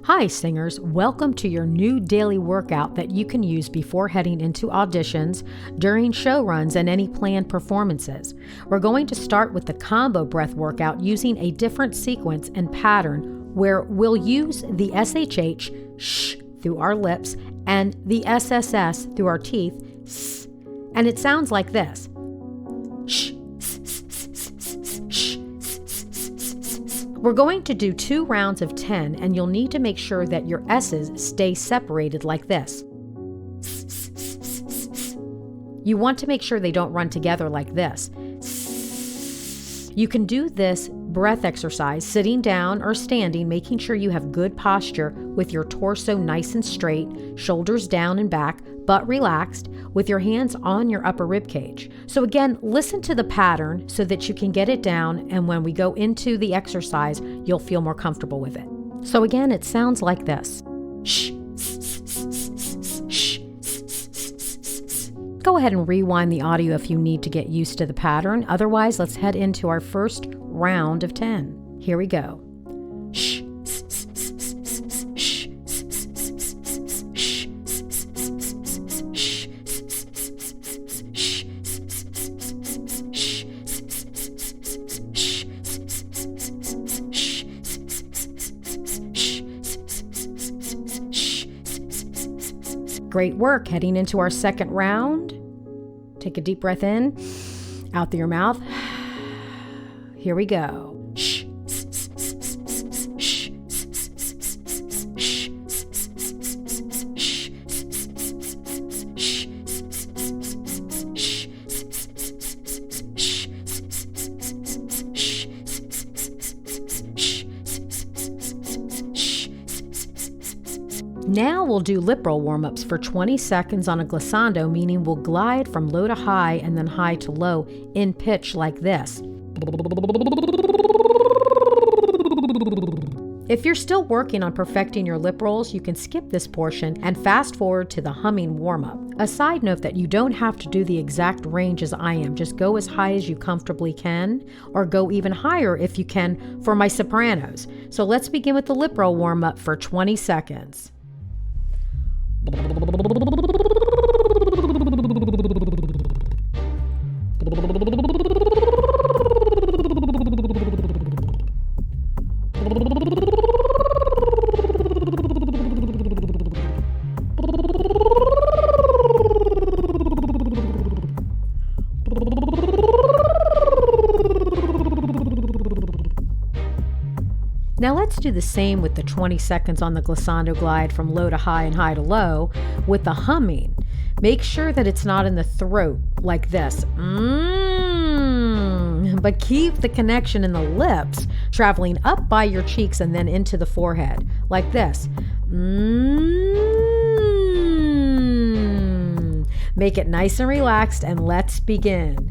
Hi singers, welcome to your new daily workout that you can use before heading into auditions, during show runs, and any planned performances. We're going to start with the combo breath workout using a different sequence and pattern where we'll use the SHH, sh, through our lips and the SSS through our teeth, s, and it sounds like this. Sh. We're going to do 2 rounds of 10, and you'll need to make sure that your S's stay separated like this. You want to make sure they don't run together like this. You can do this breath exercise sitting down or standing, making sure you have good posture with your torso nice and straight, shoulders down and back, butt relaxed, with your hands on your upper rib cage. So again, listen to the pattern so that you can get it down, and when we go into the exercise, you'll feel more comfortable with it. So again, it sounds like this. Shh. Go ahead and rewind the audio if you need to get used to the pattern. Otherwise, let's head into our first round of 10. Here we go. Shh. Great work. Heading into our second round. Take a deep breath in, out through your mouth. Here we go. Shh. Now we'll do lip roll warm-ups for 20 seconds on a glissando, meaning we'll glide from low to high and then high to low in pitch like this. If you're still working on perfecting your lip rolls, you can skip this portion and fast forward to the humming warm-up. A side note that you don't have to do the exact range as I am. Just go as high as you comfortably can, or go even higher if you can for my sopranos. So let's begin with the lip roll warm-up for 20 seconds. Now let's do the same with the 20 seconds on the glissando glide from low to high and high to low with the humming. Make sure that it's not in the throat like this. But keep the connection in the lips traveling up by your cheeks and then into the forehead like this. Make it nice and relaxed, and let's begin.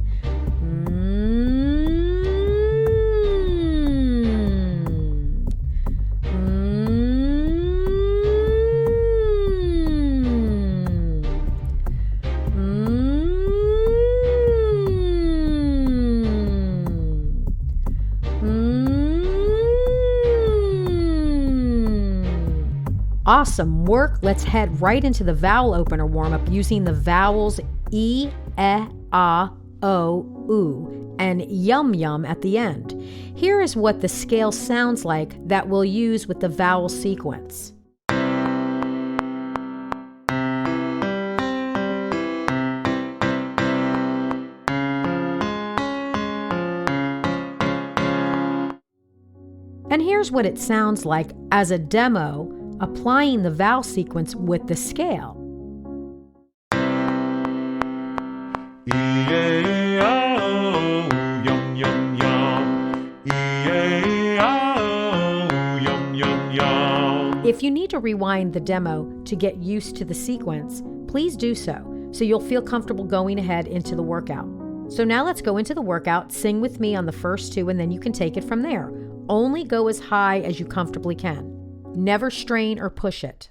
Awesome work. Let's head right into the vowel opener warm-up using the vowels E, A, O, U, and yum yum at the end. Here is what the scale sounds like that we'll use with the vowel sequence. And here's what it sounds like as a demo, applying the vowel sequence with the scale. If you need to rewind the demo to get used to the sequence, please do so you'll feel comfortable going ahead into the workout. So now let's go into the workout. Sing with me on the first 2, and then you can take it from there. Only go as high as you comfortably can. Never strain or push it.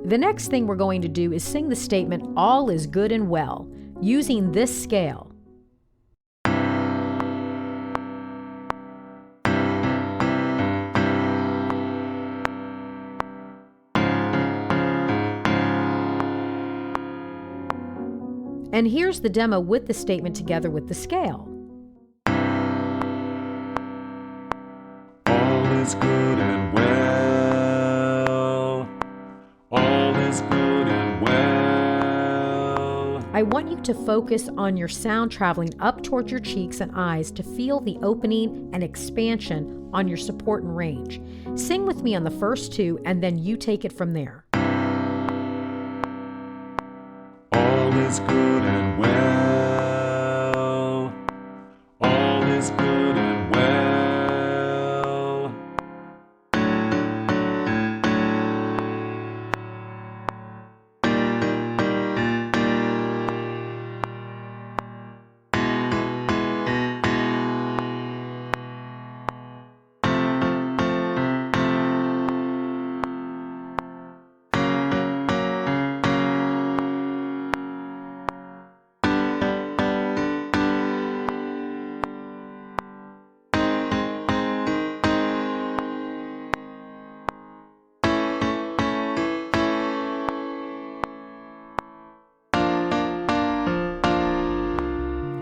The next thing we're going to do is sing the statement, "All is good and well," using this scale. And here's the demo with the statement together with the scale. All is good and well. All is good and well. I want you to focus on your sound traveling up towards your cheeks and eyes to feel the opening and expansion on your support and range. Sing with me on the first two, and then you take it from there. All is good and well. All is good and well.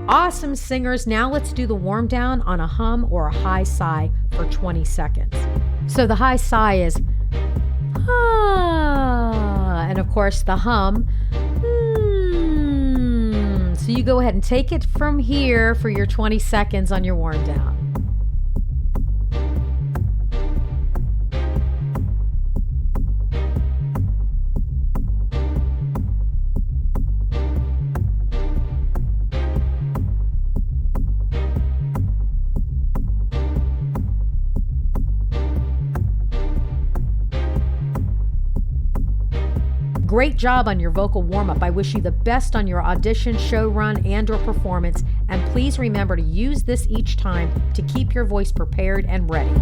Awesome singers, now let's do the warm down on a hum or a high sigh for 20 seconds. So the high sigh is ah, and of course the hum. So you go ahead and take it from here for your 20 seconds on your warm down. Great job on your vocal warm-up. I wish you the best on your audition, show run, and/or performance. And please remember to use this each time to keep your voice prepared and ready.